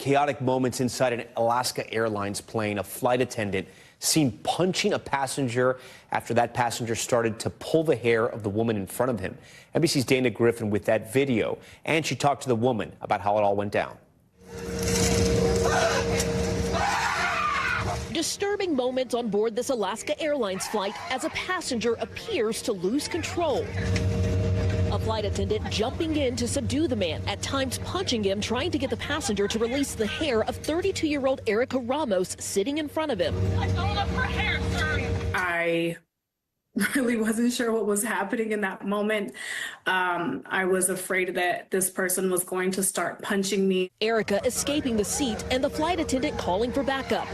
chaotic moments inside an Alaska Airlines plane. A flight attendant seen punching a passenger after that passenger started to pull the hair of the woman in front of him. NBC's Dana Griffin with that video, and she talked to the woman about how it all went down. Disturbing moments on board this Alaska Airlines flight as a passenger appears to lose control. A flight attendant jumping in to subdue the man, at times punching him, trying to get the passenger to release the hair of 32-year-old Erica Ramos sitting in front of him. I told her for hair, sir. I really wasn't sure what was happening in that moment. I was afraid that this person was going to start punching me. Erica escaping the seat and the flight attendant calling for backup.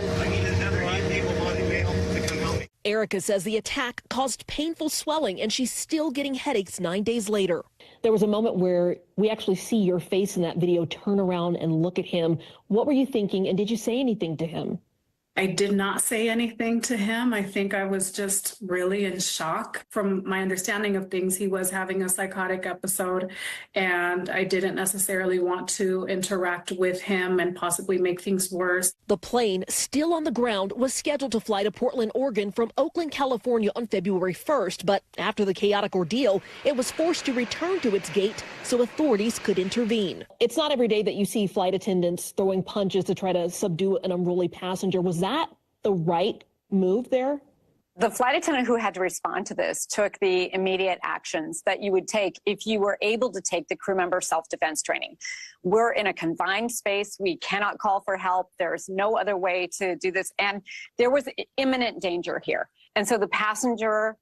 Erica says the attack caused painful swelling and she's still getting headaches 9 days later. There was a moment where we actually see your face in that video turn around and look at him. What were you thinking, and did you say anything to him? I did not say anything to him. I think I was just really in shock. From my understanding of things, he was having a psychotic episode, and I didn't necessarily want to interact with him and possibly make things worse. The plane, still on the ground, was scheduled to fly to Portland, Oregon from Oakland, California on February 1st, but after the chaotic ordeal, it was forced to return to its gate so authorities could intervene. It's not every day that you see flight attendants throwing punches to try to subdue an unruly passenger. Was that the right move there? The flight attendant who had to respond to this took the immediate actions that you would take if you were able to take the crew member self-defense training. We're in a confined space. We cannot call for help. There's no other way to do this. And there was imminent danger here. And so the passenger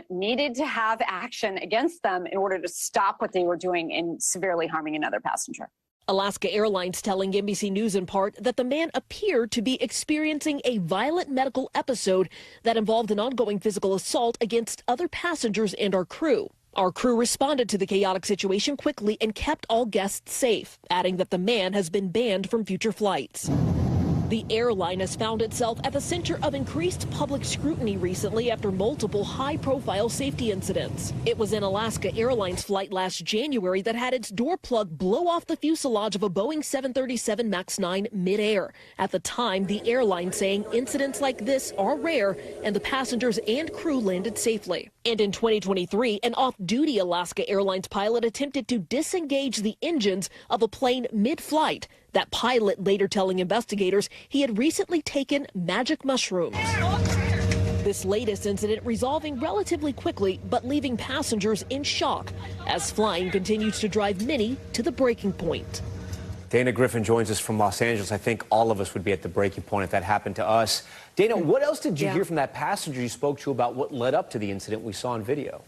needed to have action against them in order to stop what they were doing in severely harming another passenger. Alaska Airlines telling NBC News in part that the man appeared to be experiencing a violent medical episode that involved an ongoing physical assault against other passengers and our crew. Our crew responded to the chaotic situation quickly and kept all guests safe, adding that the man has been banned from future flights. The airline has found itself at the center of increased public scrutiny recently after multiple high-profile safety incidents. It was an Alaska Airlines flight last January that had its door plug blow off the fuselage of a Boeing 737 MAX 9 midair. At the time, the airline saying incidents like this are rare and the passengers and crew landed safely. And in 2023, an off-duty Alaska Airlines pilot attempted to disengage the engines of a plane mid-flight. That pilot later telling investigators he had recently taken magic mushrooms. This latest incident resolving relatively quickly, but leaving passengers in shock as flying continues to drive many to the breaking point. Dana Griffin joins us from Los Angeles. I think all of us would be at the breaking point if that happened to us. Dana, what else did you hear from that passenger you spoke to about what led up to the incident we saw on video?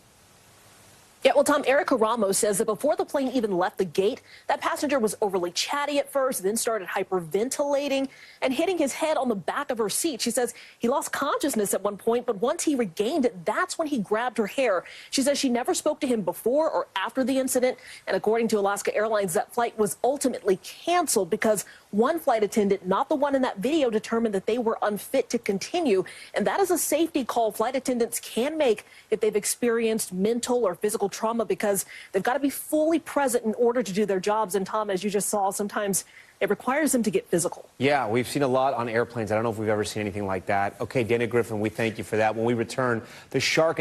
Yeah, well, Tom, Erica Ramos says that before the plane even left the gate, that passenger was overly chatty at first, then started hyperventilating and hitting his head on the back of her seat. She says he lost consciousness at one point, but once he regained it, that's when he grabbed her hair. She says she never spoke to him before or after the incident. And according to Alaska Airlines, that flight was ultimately canceled because one flight attendant, not the one in that video, determined that they were unfit to continue. And that is a safety call flight attendants can make if they've experienced mental or physical trauma, because they've got to be fully present in order to do their jobs. And Tom, as you just saw, sometimes it requires them to get physical. Yeah, we've seen a lot on airplanes. I don't know if we've ever seen anything like that. Okay, Dana Griffin, we thank you for that. When we return, the shark